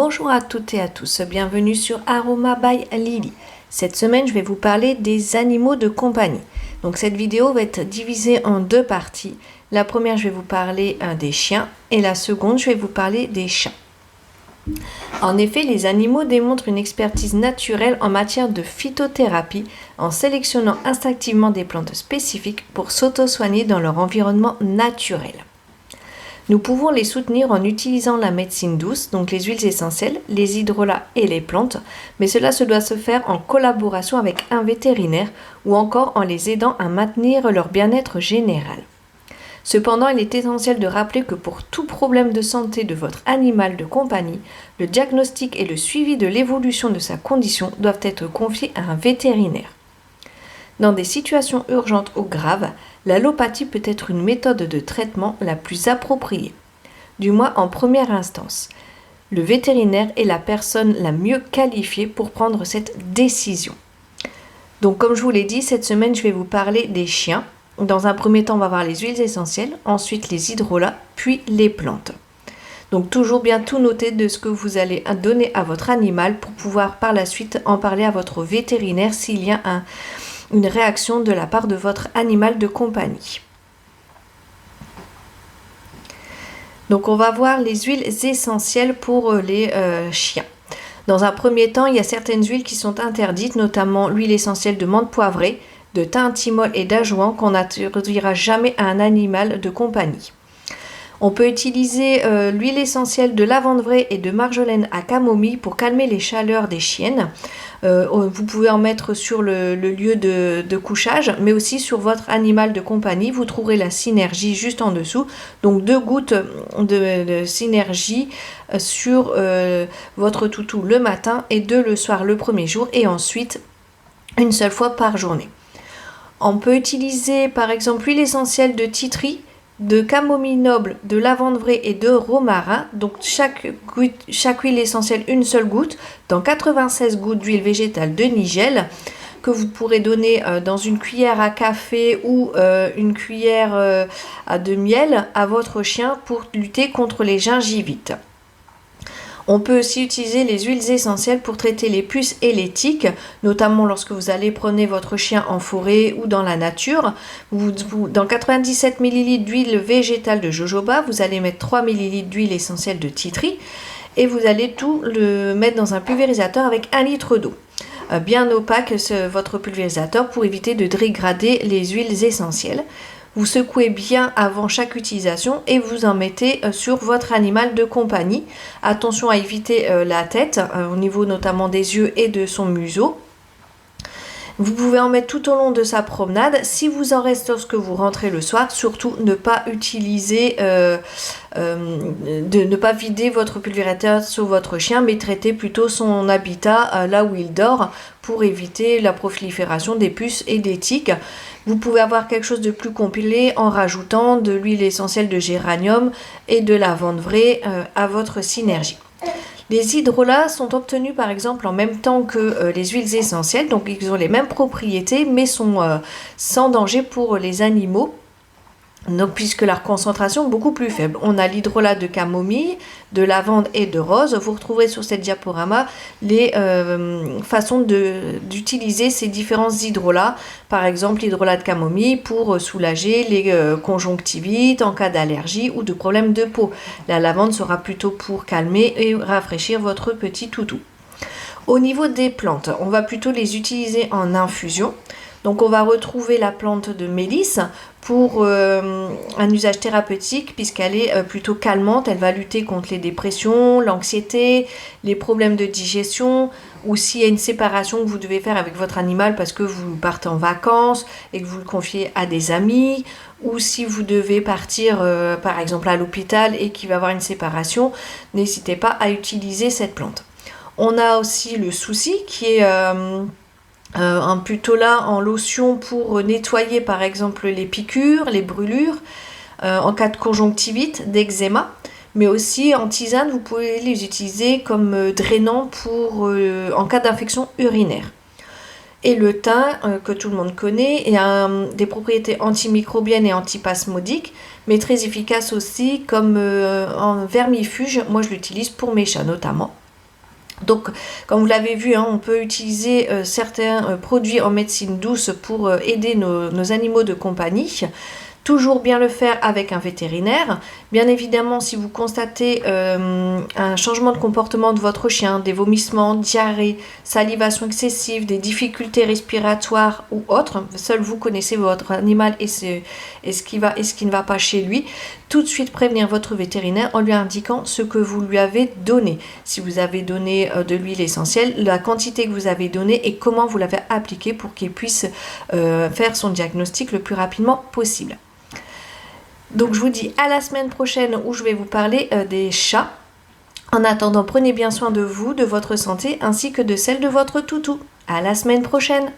Bonjour à toutes et à tous, bienvenue sur Aroma by Lily. Cette semaine, je vais vous parler des animaux de compagnie. Donc cette vidéo va être divisée en deux parties. La première, je vais vous parler des chiens et la seconde, je vais vous parler des chats. En effet, les animaux démontrent une expertise naturelle en matière de phytothérapie en sélectionnant instinctivement des plantes spécifiques pour s'auto-soigner dans leur environnement naturel. Nous pouvons les soutenir en utilisant la médecine douce, donc les huiles essentielles, les hydrolats et les plantes, mais cela se doit se faire en collaboration avec un vétérinaire ou encore en les aidant à maintenir leur bien-être général. Cependant, il est essentiel de rappeler que pour tout problème de santé de votre animal de compagnie, le diagnostic et le suivi de l'évolution de sa condition doivent être confiés à un vétérinaire. Dans des situations urgentes ou graves, l'allopathie peut être une méthode de traitement la plus appropriée, du moins en première instance. Le vétérinaire est la personne la mieux qualifiée pour prendre cette décision. Donc comme je vous l'ai dit, cette semaine je vais vous parler des chiens. Dans un premier temps, on va voir les huiles essentielles, ensuite les hydrolats, puis les plantes. Donc toujours bien tout noter de ce que vous allez donner à votre animal pour pouvoir par la suite en parler à votre vétérinaire s'il y a une réaction de la part de votre animal de compagnie. Donc on va voir les huiles essentielles pour les chiens. Dans un premier temps, il y a certaines huiles qui sont interdites, notamment l'huile essentielle de menthe poivrée, de thym thymol et d'ajoin qu'on n'introduira jamais à un animal de compagnie. On peut utiliser l'huile essentielle de lavande vraie et de marjolaine à camomille pour calmer les chaleurs des chiennes. Vous pouvez en mettre sur le lieu de couchage, mais aussi sur votre animal de compagnie. Vous trouverez la synergie juste en dessous. Donc 2 gouttes de synergie sur votre toutou le matin et 2 le soir le premier jour et ensuite une seule fois par journée. On peut utiliser par exemple l'huile essentielle de titri, de camomille noble, de lavande vraie et de romarin. Donc chaque huile essentielle, une seule goutte, dans 96 gouttes d'huile végétale de nigel que vous pourrez donner dans une cuillère à café ou une cuillère de miel à votre chien pour lutter contre les gingivites. On peut aussi utiliser les huiles essentielles pour traiter les puces et les tiques, notamment lorsque vous allez promener votre chien en forêt ou dans la nature. Dans 97 ml d'huile végétale de jojoba, vous allez mettre 3 ml d'huile essentielle de titri et vous allez tout le mettre dans un pulvérisateur avec 1 litre d'eau. Bien opaque votre pulvérisateur pour éviter de dégrader les huiles essentielles. Vous secouez bien avant chaque utilisation et vous en mettez sur votre animal de compagnie. Attention à éviter la tête, au niveau notamment des yeux et de son museau. Vous pouvez en mettre tout au long de sa promenade. Si vous en reste lorsque vous rentrez le soir, surtout ne pas utiliser, ne pas vider votre pulvérisateur sur votre chien, mais traiter plutôt son habitat là où il dort pour éviter la prolifération des puces et des tiques. Vous pouvez avoir quelque chose de plus complet en rajoutant de l'huile essentielle de géranium et de lavande vraie à votre synergie. Les hydrolats sont obtenus par exemple en même temps que les huiles essentielles, donc ils ont les mêmes propriétés mais sont sans danger pour les animaux. Donc, puisque leur concentration est beaucoup plus faible. On a l'hydrolat de camomille, de lavande et de rose. Vous retrouverez sur cette diaporama les façons d'utiliser ces différents hydrolats. Par exemple, l'hydrolat de camomille pour soulager les conjonctivites en cas d'allergie ou de problème de peau. La lavande sera plutôt pour calmer et rafraîchir votre petit toutou. Au niveau des plantes, on va plutôt les utiliser en infusion. Donc on va retrouver la plante de mélisse pour un usage thérapeutique puisqu'elle est plutôt calmante. Elle va lutter contre les dépressions, l'anxiété, les problèmes de digestion ou s'il y a une séparation que vous devez faire avec votre animal parce que vous partez en vacances et que vous le confiez à des amis ou si vous devez partir par exemple à l'hôpital et qu'il va y avoir une séparation, n'hésitez pas à utiliser cette plante. On a aussi le souci qui est plutôt là en lotion pour nettoyer par exemple les piqûres, les brûlures, en cas de conjonctivite, d'eczéma, mais aussi en tisane, vous pouvez les utiliser comme drainant en cas d'infection urinaire. Et le thym, que tout le monde connaît, a des propriétés antimicrobiennes et antispasmodiques, très efficace aussi comme en vermifuge. Moi, je l'utilise pour mes chats notamment. Donc, comme vous l'avez vu, hein, on peut utiliser certains produits en médecine douce pour aider nos animaux de compagnie. Toujours bien le faire avec un vétérinaire. Bien évidemment, si vous constatez un changement de comportement de votre chien, des vomissements, diarrhée, salivation excessive, des difficultés respiratoires ou autres, seul vous connaissez votre animal et ce qui ne va pas chez lui, tout de suite prévenir votre vétérinaire en lui indiquant ce que vous lui avez donné. Si vous avez donné de l'huile essentielle, la quantité que vous avez donnée et comment vous l'avez appliquée pour qu'il puisse faire son diagnostic le plus rapidement possible. Donc je vous dis à la semaine prochaine où je vais vous parler des chats. En attendant, prenez bien soin de vous, de votre santé ainsi que de celle de votre toutou. À la semaine prochaine!